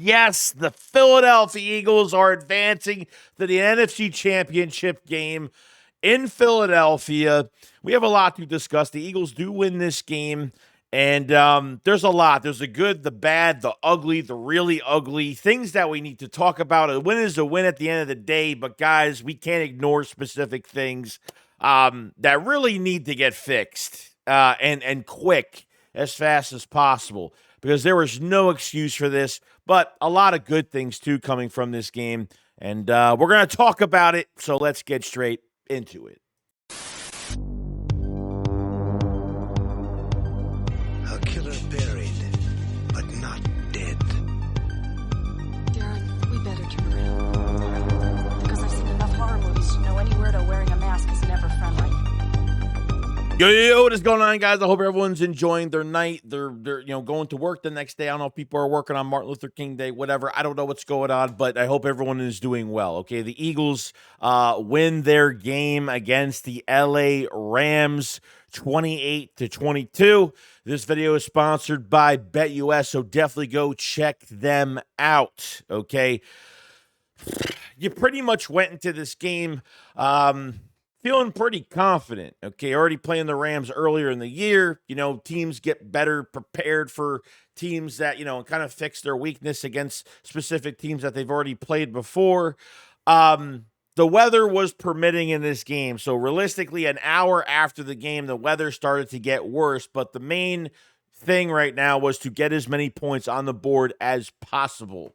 Yes, the Philadelphia Eagles are advancing to the NFC Championship game in Philadelphia. We have a lot to discuss. The Eagles do win this game, and there's a lot. There's the good, the bad, the ugly, the really ugly, things that we need to talk about. A win is a win at the end of the day, but guys, we can't ignore specific things that really need to get fixed and quick, as fast as possible, because there was no excuse for this, but a lot of good things too coming from this game, and we're going to talk about it, so let's get straight into it. A killer buried, but not dead. Darren, we better turn around. Because I've seen enough horror movies to know any weirdo wearing a mask is never friendly. Yo, what is going on, guys? I hope everyone's enjoying their night. They're going to work the next day. I don't know if people are working on Martin Luther King Day, whatever. I don't know what's going on, but I hope everyone is doing well. Okay, the Eagles win their game against the LA Rams 28-22. This video is sponsored by BetUS, so definitely go check them out. Okay, you pretty much went into this game feeling pretty confident, okay? Already playing the Rams earlier in the year. Teams get better prepared for teams that, kind of fix their weakness against specific teams that they've already played before. The weather was permitting in this game. So realistically, an hour after the game, the weather started to get worse. But the main thing right now was to get as many points on the board as possible.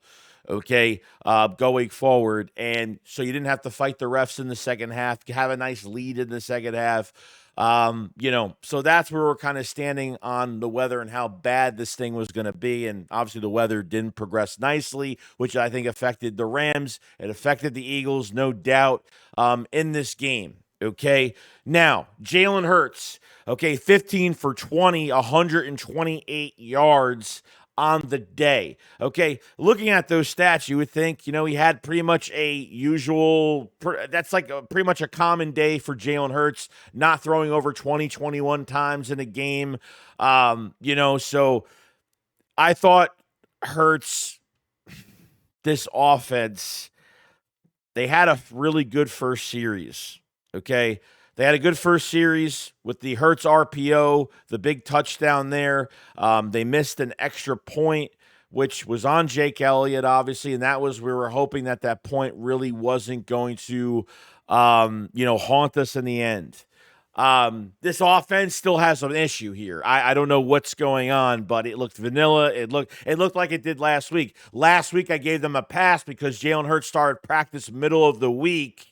Okay, going forward. And so you didn't have to fight the refs in the second half, have a nice lead in the second half. So that's where we're kind of standing on the weather and how bad this thing was going to be. And obviously the weather didn't progress nicely, which I think affected the Rams. It affected the Eagles, no doubt, in this game. Okay, now Jalen Hurts, 15 for 20, 128 yards on the day. Okay, looking at those stats, you would think, he had pretty much a usual, that's like pretty much a common day for Jalen Hurts, not throwing over 21 times in a game. So I thought Hurts, this offense, they had a really good first series. Okay, they had a good first series with the Hurts RPO, the big touchdown there. They missed an extra point, which was on Jake Elliott, obviously, and we were hoping that point really wasn't going to, haunt us in the end. This offense still has an issue here. I don't know what's going on, but it looked vanilla. It looked like it did last week. Last week I gave them a pass because Jalen Hurts started practice middle of the week.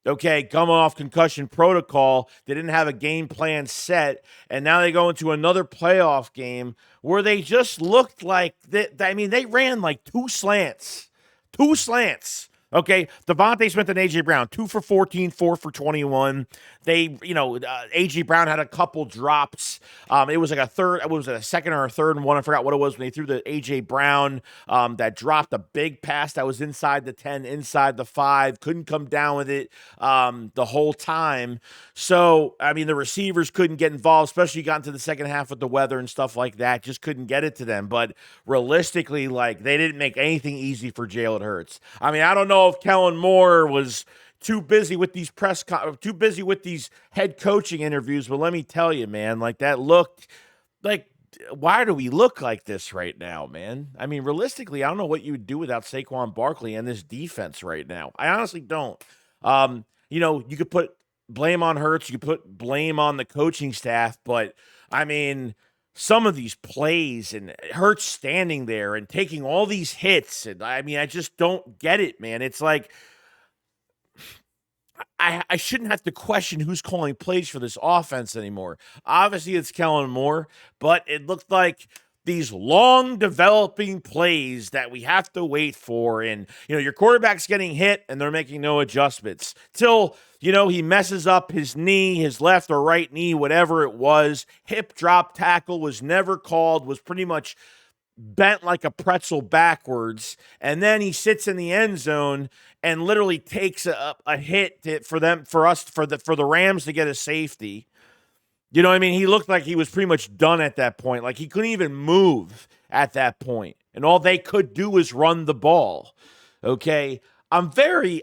Okay, coming off concussion protocol, they didn't have a game plan set, and now they go into another playoff game where they just looked like they ran like two slants. Okay, Devontae Smith and A.J. Brown, 2 for 14, 4 for 21. A.J. Brown had a couple drops. It was like a second or a third and one. I forgot what it was when they threw the A.J. Brown that dropped a big pass that was inside the 10, inside the 5. Couldn't come down with it the whole time. So, the receivers couldn't get involved, especially got into the second half with the weather and stuff like that. Just couldn't get it to them. But realistically, they didn't make anything easy for Jalen Hurts. I don't know if Kellen Moore was too busy with these too busy with these head coaching interviews, but let me tell you, man, that looked like, why do we look like this right now, man? Realistically, I don't know what you would do without Saquon Barkley and this defense right now. I honestly don't. You could put blame on Hurts, you could put blame on the coaching staff, but some of these plays and Hurts standing there and taking all these hits, and I just don't get it, man. It's like I shouldn't have to question who's calling plays for this offense anymore. Obviously, it's Kellen Moore, but it looked like these long developing plays that we have to wait for, and your quarterback's getting hit and they're making no adjustments till he messes up his knee, his left or right knee, whatever it was. Hip drop tackle was never called, was pretty much bent like a pretzel backwards, and then he sits in the end zone and literally takes a hit for the Rams to get a safety. He looked like he was pretty much done at that point. Like he couldn't even move at that point. and all they could do is run the ball. Okay. I'm very,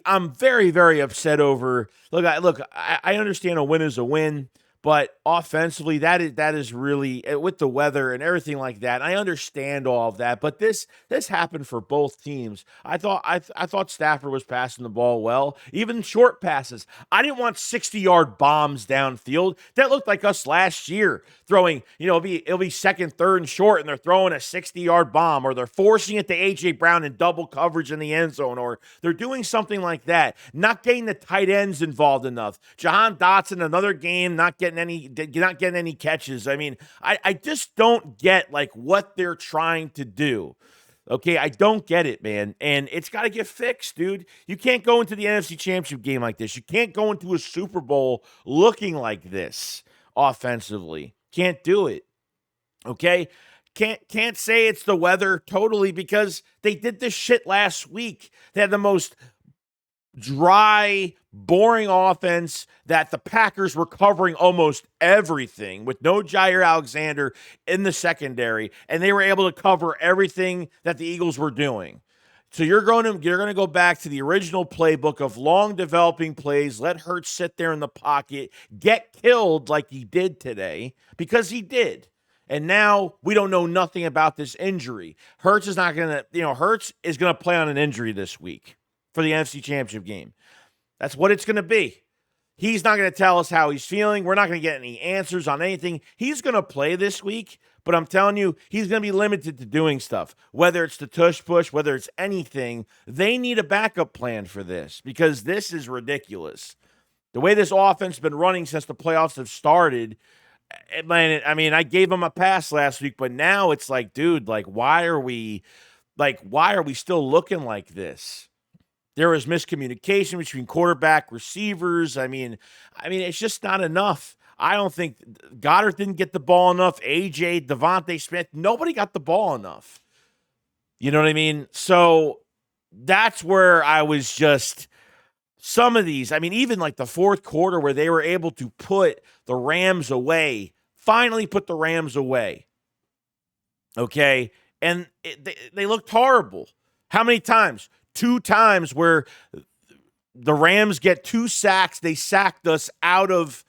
very upset over. Look. I understand a win is a win, but offensively, that is really with the weather and everything like that. I understand all of that, but this happened for both teams. I thought Stafford was passing the ball well, even short passes. I didn't want 60-yard bombs downfield. That looked like us last year throwing. It'll be second, third, and short, and they're throwing a 60-yard bomb, or they're forcing it to A.J. Brown in double coverage in the end zone, or they're doing something like that. Not getting the tight ends involved enough. Jahan Dotson, another game, not getting any catches. I mean, I just don't get like what they're trying to do. Okay, I don't get it, man. And it's got to get fixed, dude. You can't go into the NFC Championship game like this. You can't go into a Super Bowl looking like this offensively. Can't do it. Okay? Can't say it's the weather totally, because they did this shit last week. They had the most dry, boring offense that the Packers were covering almost everything with no Jair Alexander in the secondary, and they were able to cover everything that the Eagles were doing. So you're going to go back to the original playbook of long developing plays, let Hurts sit there in the pocket, get killed like he did today, because he did. And now we don't know nothing about this injury. Hurts is going to play on an injury this week for the NFC Championship game. That's what it's going to be. He's not going to tell us how he's feeling. We're not going to get any answers on anything. He's going to play this week, but I'm telling you, he's going to be limited to doing stuff. Whether it's the tush push, whether it's anything, they need a backup plan for this, because this is ridiculous. The way this offense has been running since the playoffs have started, man, I mean, I gave him a pass last week, but now it's like, dude, why are we still looking like this? There was miscommunication between quarterback, receivers. I mean, it's just not enough. I don't think Goddard didn't get the ball enough. AJ, Devontae Smith, nobody got the ball enough. You know what I mean? So that's where I was just, some of these, I mean, even like the fourth quarter where they were able to put the Rams away, finally put the Rams away. Okay? And they looked horrible. How many times? 2 times where the Rams get 2 sacks. They sacked us out of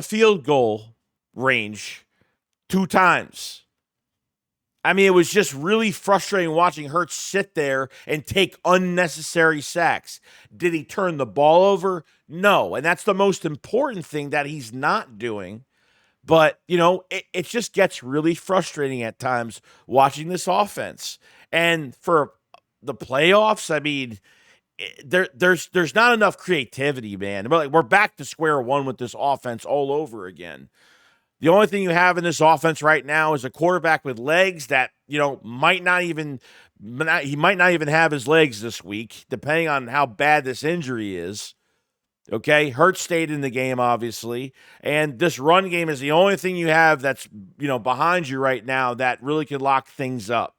field goal range 2 times. I mean, it was just really frustrating watching Hurts sit there and take unnecessary sacks. Did he turn the ball over? No. And that's the most important thing that he's not doing. But, it just gets really frustrating at times watching this offense. And for the playoffs, I mean, there's not enough creativity, man. We're back to square one with this offense all over again. The only thing you have in this offense right now is a quarterback with legs that, might not even have his legs this week, depending on how bad this injury is. Okay, Hurts stayed in the game, obviously, and this run game is the only thing you have that's, behind you right now that really could lock things up.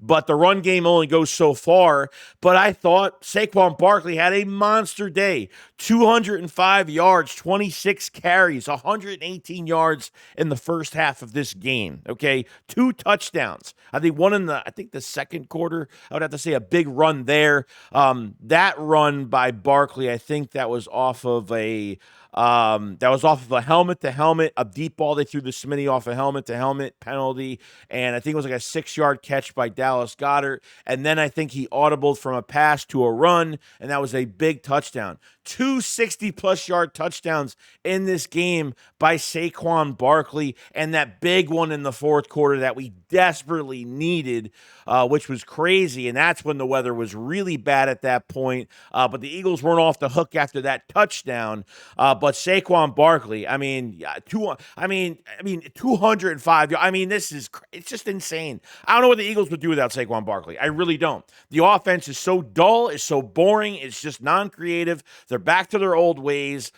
But the run game only goes so far. But I thought Saquon Barkley had a monster day. 205 yards, 26 carries, 118 yards in the first half of this game. Okay, 2 touchdowns. I think one in the second quarter. I would have to say a big run there. That run by Barkley, I think that was off of a helmet to helmet, a deep ball. They threw the Smitty off a helmet to helmet penalty. And I think it was like a 6-yard catch by Dallas Goedert. And then I think he audibled from a pass to a run. And that was a big touchdown. 2 60-plus yard touchdowns in this game by Saquon Barkley, and that big one in the fourth quarter that we desperately needed, which was crazy, and that's when the weather was really bad at that point. But the Eagles weren't off the hook after that touchdown. But Saquon Barkley, 205. It's just insane. I don't know what the Eagles would do without Saquon Barkley. I really don't. The offense is so dull, it's so boring, it's just non-creative. They're back to their old ways.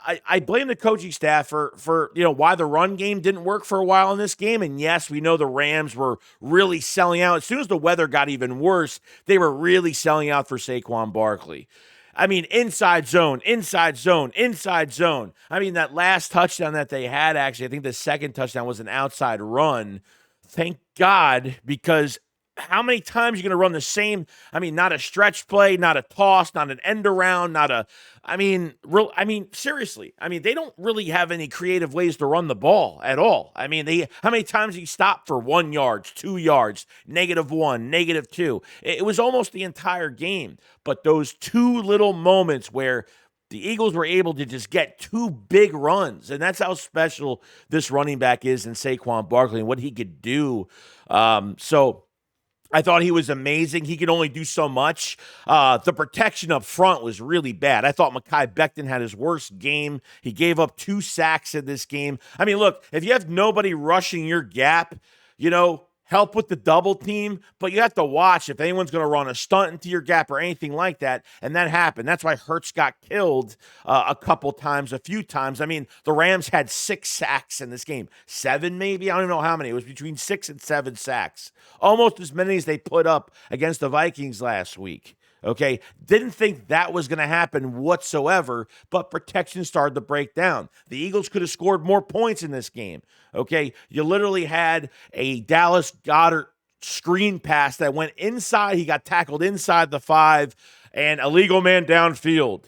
I blame the coaching staff for why the run game didn't work for a while in this game. And yes, we know the Rams were really selling out. As soon as the weather got even worse, they were really selling out for Saquon Barkley. I mean, inside zone, inside zone, inside zone. I mean, that last touchdown that they had, actually, I think the second touchdown was an outside run Thank God, because how many times are you going to run the same? I mean, not a stretch play, not a toss, not an end around, not a. Seriously. I mean, they don't really have any creative ways to run the ball at all. I mean, how many times do you stop for 1 yard, 2 yards, -1, -2? It was almost the entire game. But those two little moments where the Eagles were able to just get two big runs, and that's how special this running back is in Saquon Barkley and what he could do. So I thought he was amazing. He could only do so much. The protection up front was really bad. I thought Mekhi Becton had his worst game. He gave up 2 sacks in this game. I mean, look, if you have nobody rushing your gap, help with the double team, but you have to watch if anyone's going to run a stunt into your gap or anything like that, and that happened. That's why Hurts got killed a few times. I mean, the Rams had 6 sacks in this game. 7 maybe? I don't even know how many. It was between 6 and 7 sacks. Almost as many as they put up against the Vikings last week. Okay, didn't think that was going to happen whatsoever, but protection started to break down. The Eagles could have scored more points in this game. Okay, you literally had a Dallas Goedert screen pass that went inside. He got tackled inside the 5, and a legal man downfield.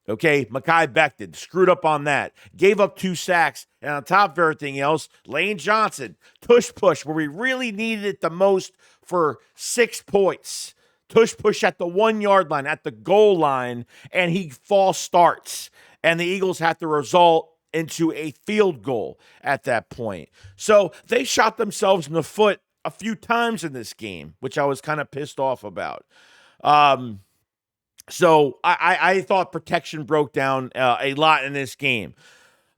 Okay, Mekhi Becton screwed up on that. Gave up 2 sacks, and on top of everything else, Lane Johnson, push, where we really needed it the most for 6 points. Push at the 1 yard line, at the goal line, and he false starts. And the Eagles have to result into a field goal at that point. So they shot themselves in the foot a few times in this game, which I was kind of pissed off about. So I thought protection broke down a lot in this game.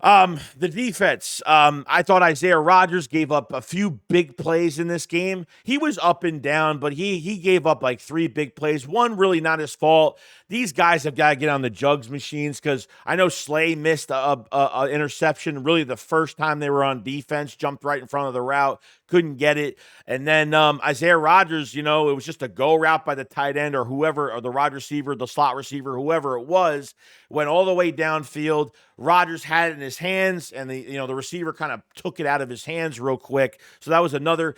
The defense, I thought Isaiah Rodgers gave up a few big plays in this game. He was up and down, but he gave up like 3 big plays. One really not his fault. These guys have got to get on the jugs machines, because I know Slay missed a interception really the first time they were on defense, jumped right in front of the route, couldn't get it. And then Isaiah Rodgers, it was just a go route by the tight end or whoever, or the wide receiver, the slot receiver, whoever it was, went all the way downfield. Rodgers had it in his hands, and the receiver kind of took it out of his hands real quick. So that was another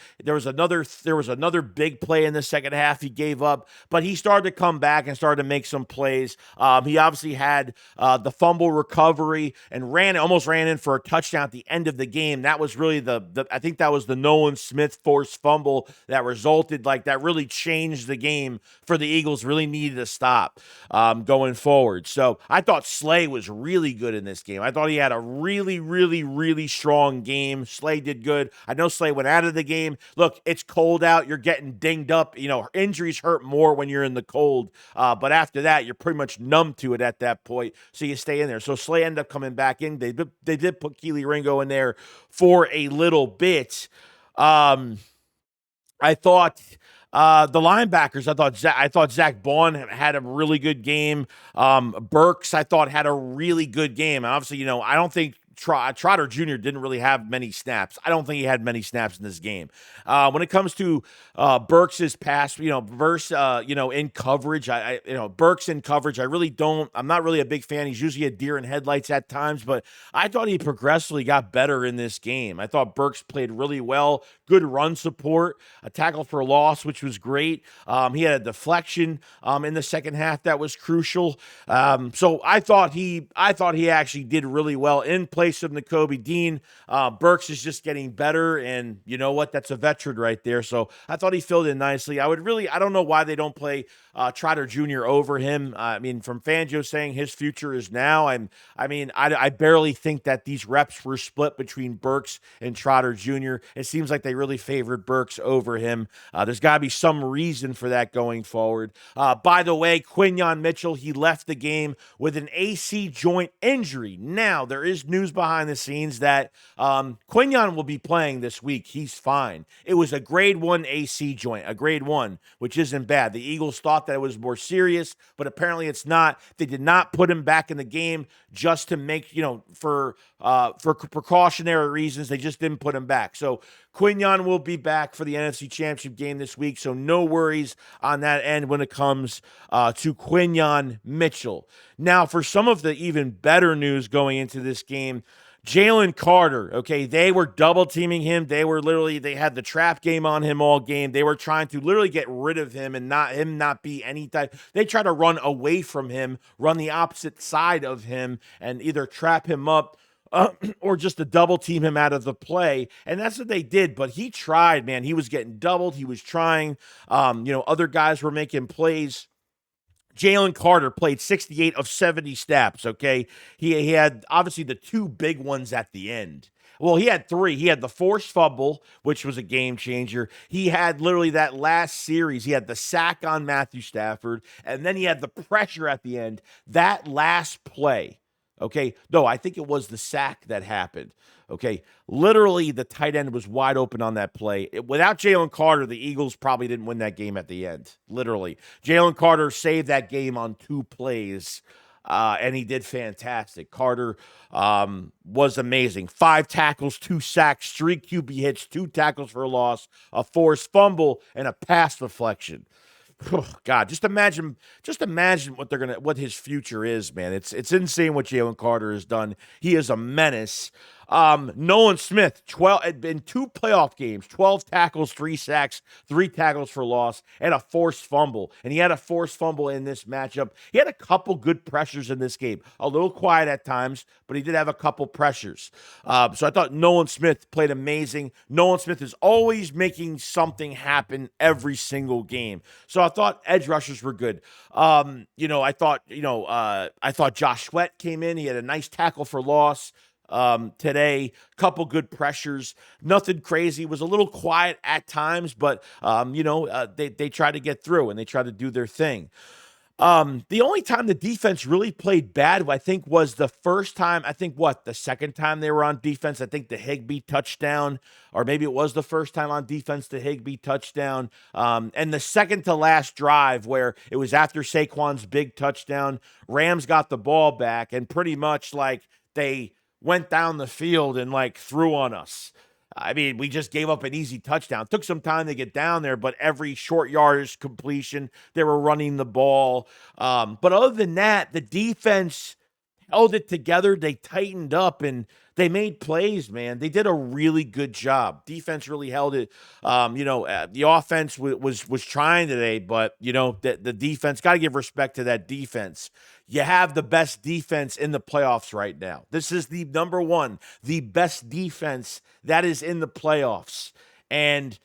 big play in the second half he gave up, but he started to come back and started to make some plays. He obviously had the fumble recovery and almost ran in for a touchdown at the end of the game. That was really I think that was the Nolan Smith forced fumble that really changed the game for the Eagles. Really needed to stop going forward. So I thought Slay was really good in this game. I thought he had a really, really, really strong game. Slay did good. I know Slay went out of the game. Look, it's cold out. You're getting dinged up. Injuries hurt more when you're in the cold. But after that, you're pretty much numb to it at that point. So you stay in there. So Slay ended up coming back in. They did put Keely Ringo in there for a little bit. I thought the linebackers, I thought Zach Bond had a really good game. Burks, I thought, had a really good game. Obviously, I don't think Trotter Jr. didn't really have many snaps. I don't think he had many snaps in this game. When it comes to Burks' pass, in coverage, Burks in coverage, I'm not really a big fan. He's usually a deer in headlights at times, but I thought he progressively got better in this game. I thought Burks played really well. Good run support, a tackle for loss, which was great. He had a deflection in the second half that was crucial. So I thought he actually did really well in place of Nakobe Dean. Burks is just getting better, and you know what? That's a veteran right there. So I thought he filled in nicely. I don't know why they don't play Trotter Jr. over him. From Fangio saying his future is now, I barely think that these reps were split between Burks and Trotter Jr. It seems like they really favored Burks over him. There's got to be some reason for that going forward. By the way, Quinyon Mitchell, he left the game with an AC joint injury. Now, there is news behind the scenes that Quinyon will be playing this week. He's fine. It was a grade 1 AC joint, a grade 1, which isn't bad. The Eagles thought that it was more serious, but apparently it's not. They did not put him back in the game just to make, for precautionary reasons. They just didn't put him back. So Quinyon will be back for the NFC Championship game this week, so no worries on that end when it comes to Quinyon Mitchell. Now, for some of the even better news going into this game, Jaylen Carter, okay, they were double teaming him. They had the trap game on him all game. They were trying to literally get rid of him and not be any type. They tried to run away from him, run the opposite side of him, and either trap him up or just to double team him out of the play. And that's what they did. But he tried, man. He was getting doubled. He was trying. Other guys were making plays. Jaylen Carter played 68 of 70 snaps, okay? He had obviously the two big ones at the end. Well, he had three. He had the forced fumble, which was a game changer. He had literally that last series. He had the sack on Matthew Stafford, and then he had the pressure at the end. That last play, okay? No, I think it was the sack that happened. Okay, literally the tight end was wide open on that play. Without Jaylen Carter, the Eagles probably didn't win that game at the end. Literally, Jaylen Carter saved that game on 2 plays, and he did fantastic. Carter was amazing. 5 tackles, 2 sacks, 3 QB hits, 2 tackles for a loss, a forced fumble, and a pass deflection. Oh, God, just imagine what his future is, man. It's insane what Jaylen Carter has done. He is a menace. Nolan Smith, in 2 playoff games, 12 tackles, 3 sacks, 3 tackles for loss, and a forced fumble. And he had a forced fumble in this matchup. He had a couple good pressures in this game. A little quiet at times, but he did have a couple pressures. So I thought Nolan Smith played amazing. Nolan Smith is always making something happen every single game. So I thought edge rushers were good. I thought Josh Sweat came in. He had a nice tackle for loss today. Couple good pressures, nothing crazy. It was a little quiet at times, but they tried to get through and they tried to do their thing. The only time the defense really played bad, I think, was the first time. The second time they were on defense. I think the Higbee touchdown, or maybe it was the first time on defense, the Higbee touchdown. And the second to last drive, where it was after Saquon's big touchdown, Rams got the ball back and pretty much they went down the field and threw on us. I mean, we just gave up an easy touchdown. Took some time to get down there, but every short yardage completion, they were running the ball. But other than that, the defense held it together. They tightened up and they made plays, man. They did a really good job. Defense really held it. The offense was trying today, but the defense, got to give respect to that defense. You have the best defense in the playoffs right now. This is the number one, the best defense that is in the playoffs. And,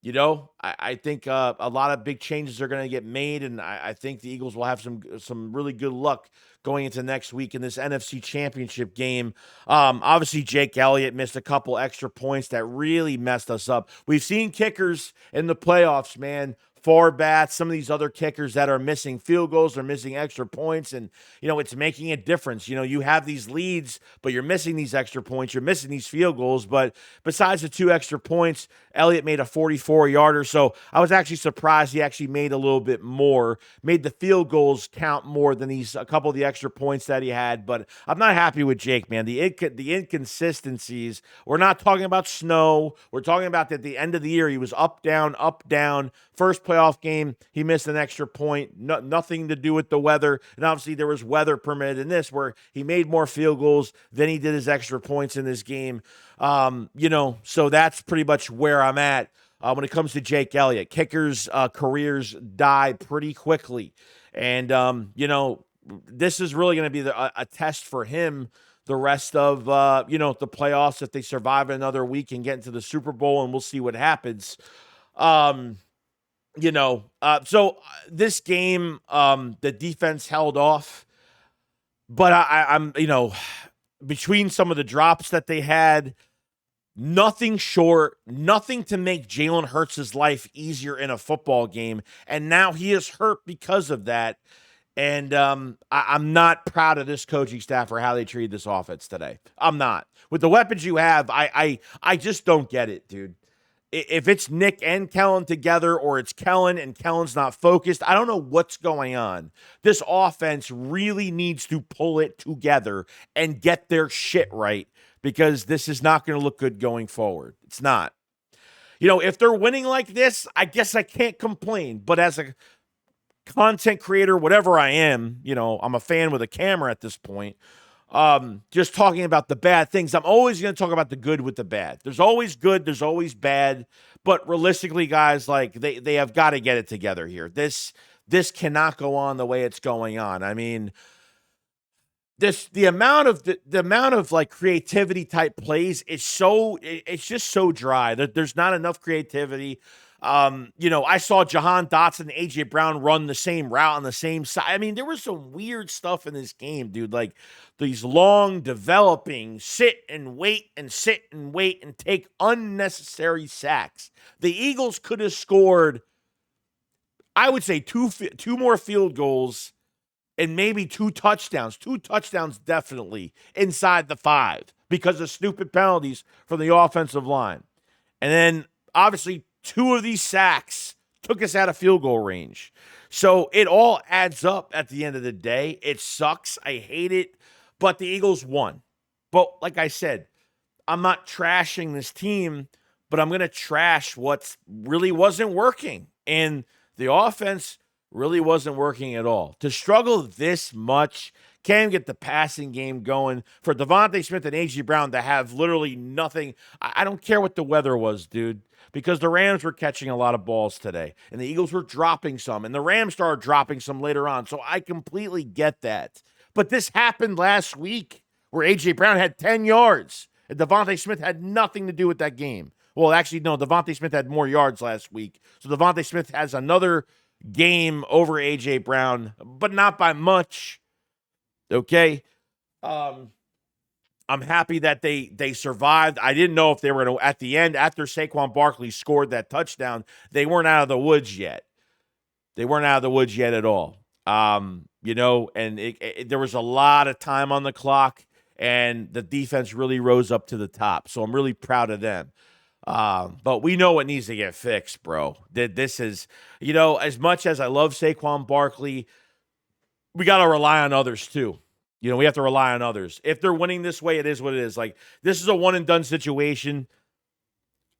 I think a lot of big changes are going to get made, and I think the Eagles will have some really good luck going into next week in this NFC Championship game. Obviously, Jake Elliott missed a couple extra points that really messed us up. We've seen kickers in the playoffs, man, Forbats, some of these other kickers that are missing field goals or missing extra points, and it's making a difference. You have these leads, but you're missing these extra points, you're missing these field goals. But besides the 2 extra points, Elliott made a 44-yarder, so I was actually surprised he actually made a little bit more, made the field goals count more than a couple of the extra points that he had. But I'm not happy with Jake, man. The inconsistencies. We're not talking about snow. We're talking about at the end of the year, he was up, down, up, down. First playoff game, he missed an extra point. Nothing to do with the weather. And obviously there was weather permitted in this where he made more field goals than he did his extra points in this game. So that's pretty much where I'm at when it comes to Jake Elliott. Kickers' careers die pretty quickly. And, this is really going to be a test for him the rest of, the playoffs if they survive another week and get into the Super Bowl, and we'll see what happens. So this game, the defense held off, but I'm between some of the drops that they had, nothing to make Jalen Hurts' life easier in a football game. And now he is hurt because of that. And I'm not proud of this coaching staff for how they treated this offense today. I'm not. With the weapons you have, I just don't get it, dude. If it's Nick and Kellen together, or it's Kellen and Kellen's not focused, I don't know what's going on. This offense really needs to pull it together and get their shit right, because this is not going to look good going forward. It's not. If they're winning like this, I guess I can't complain. But as a content creator, whatever I am, I'm a fan with a camera at this point. just talking about the bad things. I'm always going to talk about the good with the bad. There's always good, there's always bad, but realistically, guys, like they have got to get it together here. This cannot go on the way it's going on. I mean, the amount of like creativity type plays is it's just so dry. There's not enough creativity. I saw Jahan Dotson and AJ Brown run the same route on the same side. I mean, there was some weird stuff in this game, dude. Like these long developing sit and wait and take unnecessary sacks. The Eagles could have scored, I would say, two more field goals and maybe 2 touchdowns. 2 touchdowns definitely inside the 5 because of stupid penalties from the offensive line. And then obviously 2 of these sacks took us out of field goal range. So it all adds up at the end of the day. It sucks. I hate it. But the Eagles won. But like I said, I'm not trashing this team, but I'm going to trash what really wasn't working. And the offense really wasn't working at all. To struggle this much, can't even get the passing game going, for Devontae Smith and A.J. Brown to have literally nothing. I don't care what the weather was, dude, because the Rams were catching a lot of balls today, and the Eagles were dropping some, and the Rams started dropping some later on, so I completely get that. But this happened last week where A.J. Brown had 10 yards, and Devontae Smith had nothing to do with that game. Well, actually, no, Devontae Smith had more yards last week, so Devontae Smith has another game over A.J. Brown, but not by much. Okay. I'm happy that they survived. I didn't know if they were going to, at the end, after Saquon Barkley scored that touchdown, they weren't out of the woods yet. They weren't out of the woods yet at all. And there was a lot of time on the clock, and the defense really rose up to the top. So I'm really proud of them. But we know what needs to get fixed, bro. This is, as much as I love Saquon Barkley, we got to rely on others too. We have to rely on others. If they're winning this way, it is what it is. Like, this is a one and done situation.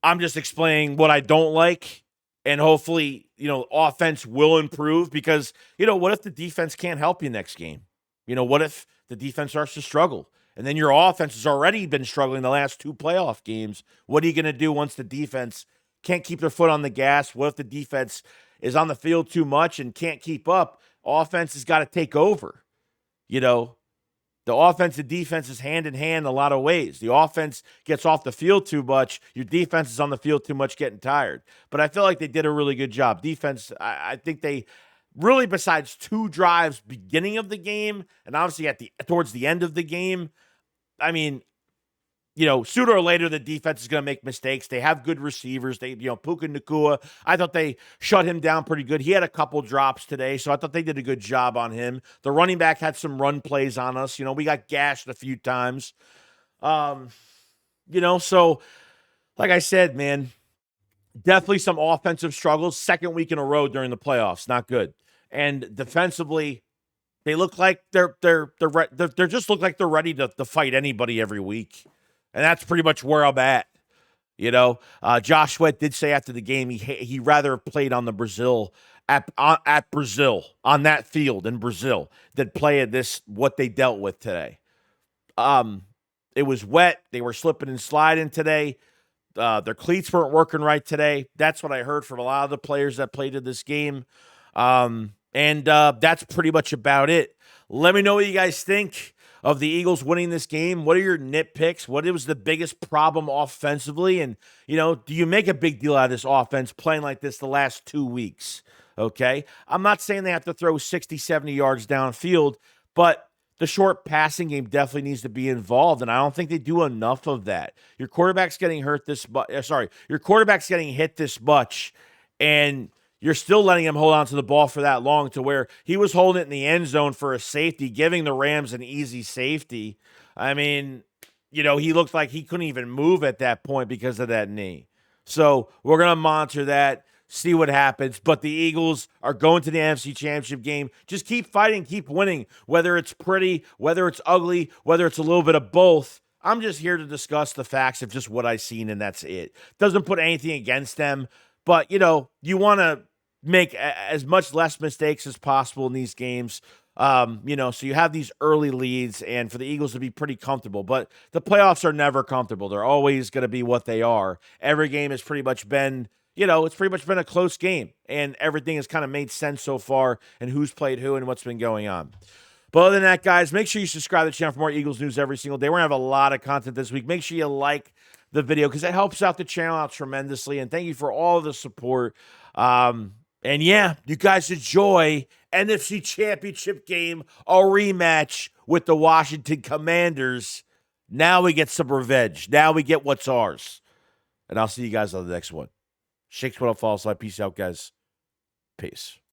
I'm just explaining what I don't like, and hopefully, offense will improve, because, what if the defense can't help you next game? What if the defense starts to struggle? And then your offense has already been struggling the last 2 playoff games. What are you going to do once the defense can't keep their foot on the gas? What if the defense is on the field too much and can't keep up? Offense has got to take over. The offense and defense is hand in hand in a lot of ways. The offense gets off the field too much. Your defense is on the field too much, getting tired. But I feel like they did a really good job. Defense, I think they really, besides 2 drives beginning of the game and obviously towards the end of the game, I mean, sooner or later the defense is going to make mistakes. They have good receivers. Puka Nacua, I thought they shut him down pretty good. He had a couple drops today, so I thought they did a good job on him. The running back had some run plays on us. We got gashed a few times. So like I said, man, definitely some offensive struggles. 2nd week in a row during the playoffs. Not good. And defensively, they look like they're just look like they're ready to fight anybody every week. And that's pretty much where I'm at. Josh Sweat did say after the game he rather played on the Brazil at Brazil, on that field in Brazil, than play at what they dealt with today. It was wet. They were slipping and sliding today. Their cleats weren't working right today. That's what I heard from a lot of the players that played in this game. And that's pretty much about it. Let me know what you guys think of the Eagles winning this game. What are your nitpicks? What was the biggest problem offensively? And, do you make a big deal out of this offense playing like this the last 2 weeks? Okay. I'm not saying they have to throw 60, 70 yards downfield, but the short passing game definitely needs to be involved, and I don't think they do enough of that. Your quarterback's getting your quarterback's getting hit this much, and you're still letting him hold on to the ball for that long, to where he was holding it in the end zone for a safety, giving the Rams an easy safety. I mean, he looked like he couldn't even move at that point because of that knee. So we're going to monitor that, see what happens. But the Eagles are going to the NFC Championship game. Just keep fighting, keep winning, whether it's pretty, whether it's ugly, whether it's a little bit of both. I'm just here to discuss the facts of just what I've seen, and that's it. Doesn't put anything against them, but, you want to make as much less mistakes as possible in these games. So you have these early leads, and for the Eagles to be pretty comfortable. But the playoffs are never comfortable. They're always going to be what they are. Every game has pretty much been, it's pretty much been a close game, and everything has kind of made sense so far, and who's played who and what's been going on. But other than that, guys, make sure you subscribe to the channel for more Eagles news every single day. We're going to have a lot of content this week. Make sure you like the video because it helps out the channel out tremendously. And thank you for all the support. And yeah, you guys enjoy NFC Championship game, a rematch with the Washington Commanders. Now we get some revenge. Now we get what's ours. And I'll see you guys on the next one. Shakes what up, follow slide. Peace out, guys. Peace.